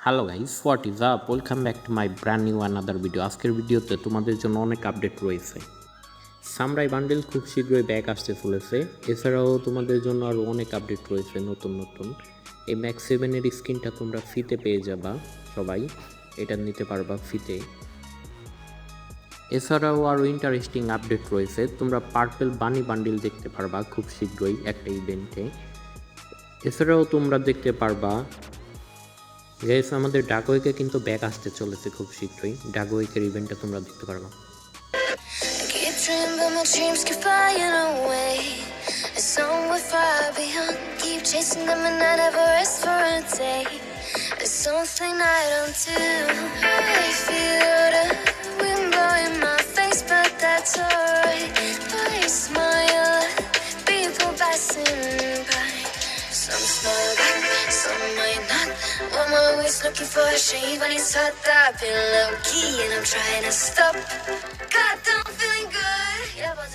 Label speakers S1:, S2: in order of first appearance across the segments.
S1: Hello guys, what is up? Welcome back to my brand new another video. আজকের ভিডিওতে তোমাদের জন্য অনেক আপডেট রয়েছে। সামরাই বান্ডেল খুব শীঘ্রই ব্যাক আসতে চলেছে। এছাড়াও তোমাদের জন্য আরও অনেক আপডেট রয়েছে নতুন নতুন। এই ম্যাক্স 7-এর স্ক্রিনটা তোমরা ফ্রিতে পেয়ে যাবা, সবাই এটা নিতে পারবা ফ্রিতে। এছাড়াও আরও ইন্টারেস্টিং আপডেট রয়েছে। তোমরা পার্পল বানি বান্ডেল দেখতে পারবা খুব শীঘ্রই একটা ইভেন্টে। এছাড়াও তোমরা দেখতে পারবা গাইস, আমাদের ডাকওয়েকে কিন্তু ব্যাক আসতে চলেছে খুব শীঘ্রই। ডাকওয়েকের ইভেন্টটা তোমরা দেখতে পারবা।
S2: Keep dreaming, but my dreams keep flying away. It's somewhere far beyond. Keep chasing them and I never rest for a day. There's something I don't do. I feel the wind blowing my face, but that's alright. I smile at people passing by. Some smile back, some might not. I'm always looking for a shade when it's hot. I've been low key and I'm trying to stop. God, I'm feeling good. Yeah, but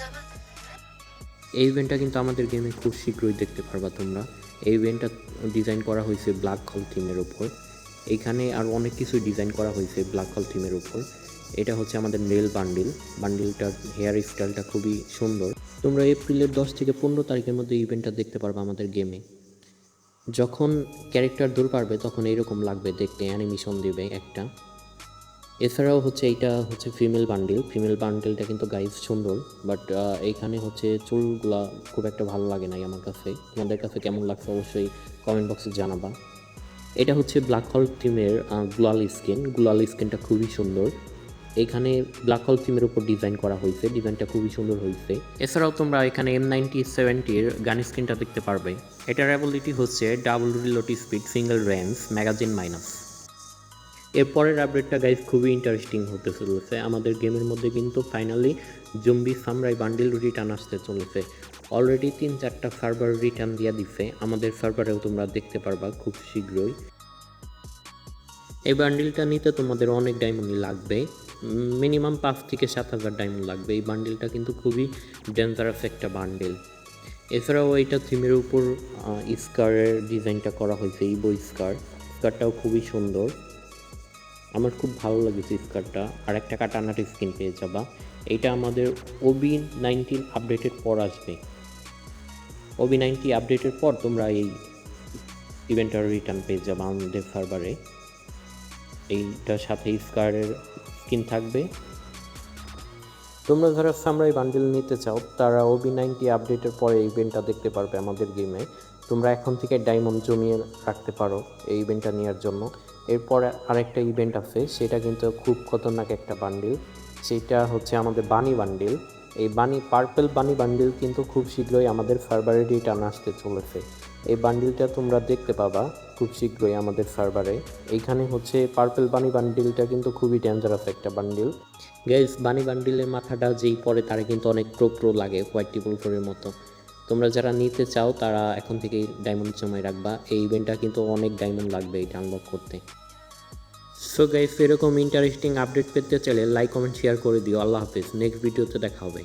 S1: এই ইভেন্টটা কিন্তু আমাদের গেমে খুব শীঘ্রই দেখতে পারবা তোমরা। এই ইভেন্টটা ডিজাইন করা হয়েছে ব্ল্যাক হোল থিমের উপর। এইখানে আর অনেক কিছু ডিজাইন করা হয়েছে ব্ল্যাক হোল থিমের উপর। এটা হচ্ছে আমাদের নেল বান্ডিলটার হেয়ার স্টাইলটা খুবই সুন্দর। তোমরা এপ্রিলের 10 থেকে 15 তারিখের মধ্যে ইভেন্টটা দেখতে পারবা আমাদের গেমে। যখন ক্যারেক্টার দূর পারবে তখন এইরকম লাগবে দেখতে, অ্যানিমেশন দিবে একটা। এছাড়াও হচ্ছে এইটা হচ্ছে ফিমেল বান্ডেলটা কিন্তু গাইজ সুন্দর, বাট এইখানে হচ্ছে চুলগুলা খুব একটা ভালো লাগে নাই আমার কাছে। তোমাদের কাছে কেমন লাগছে অবশ্যই কমেন্ট বক্সে জানাবা। এটা হচ্ছে ব্ল্যাক হোল থিমের গুলাল স্কিনটা খুবই সুন্দর। এখানে ব্ল্যাক হোল থিমের উপর ডিজাইন করা হয়েছে, ডিজাইনটা খুবই সুন্দর হয়েছে। এছাড়াও তোমরা এখানে M9070-র গান স্কিনটা দেখতে পারবে। এটার অ্যাবিলিটি হচ্ছে double reload speed, single range, magazine minus. এরপরের আপডেটটা গাইজ খুবই ইন্টারেস্টিং হতে চলেছে। আমাদের গেমের মধ্যে কিন্তু finally zombie samurai bundle return আসতে চলেছে। অলরেডি 3-4টা সার্ভার রিটার্ন দিয়ে দিচ্ছে, আমাদের সার্ভারেও তোমরা দেখতে পারবা খুব শীঘ্রই। এই বান্ডিলটা নিতে তোমাদের অনেক ডায়মন্ডই লাগবে, মিনিমাম 5 থেকে 7,000 ডায়মন্ড লাগবে। এই বান্ডিলটা কিন্তু খুবই ডেঞ্জারাস একটা বান্ডিল। এছাড়াও এইটা থিমের উপর স্কারের ডিজাইনটা করা হয়েছে, ইবো স্কারটাও খুবই সুন্দর, আমার খুব ভালো লেগেছে স্কার্টটা। আর একটা কাটানার স্কিন পেয়ে যাবা। এইটা আমাদের OB19 আপডেটের পর আসবে। OB90 আপডেটের পর তোমরা এই ইভেন্টার রিটার্ন পেয়ে যাবা আমাদের সার্ভারে। এইটার সাথে স্কারের স্কিন থাকবে। তোমরা যারা সামরাই বান্ডেল নিতে চাও তারা OB90 আপডেটের পরে ইভেন্টটা দেখতে পারবে আমাদের গেমে। তোমরা এখন থেকে ডায়মন্ড জমিয়ে রাখতে পারো এই ইভেন্টটা নেওয়ার জন্য। এরপরে আরেকটা ইভেন্ট আছে, সেটা কিন্তু খুব খতরনাক একটা বান্ডিল, সেটা হচ্ছে আমাদের বানি বান্ডিল। এই পার্পল বানি বান্ডিল কিন্তু খুব শীঘ্রই আমাদের সার্ভারে রিটার্ন আসতে চলেছে। এই বান্ডিলটা তোমরা দেখতে পাবা খুব শীঘ্রই আমাদের সার্ভারে। এইখানে হচ্ছে পার্পল বানি বান্ডিলটা কিন্তু খুবই ডেঞ্জারাস একটা বান্ডিল। গাইস, বানি বান্ডিলের মাথাটা যেই পরে তারা কিন্তু অনেক প্রো লাগে, হোয়াইট টিপল ফোরের মতো। তোমরা যারা নিতে চাও তারা এখন থেকেই ডায়মন্ড জমায় রাখবা। এই ইভেন্টটা কিন্তু অনেক ডায়মন্ড লাগবে এটা আনলক করতে। সো গাইস, এরকম ইন্টারেস্টিং আপডেট পেতে চাইলে লাইক কমেন্ট শেয়ার করে দিও। আল্লাহ হাফেজ, নেক্সট ভিডিওতে দেখা হবে।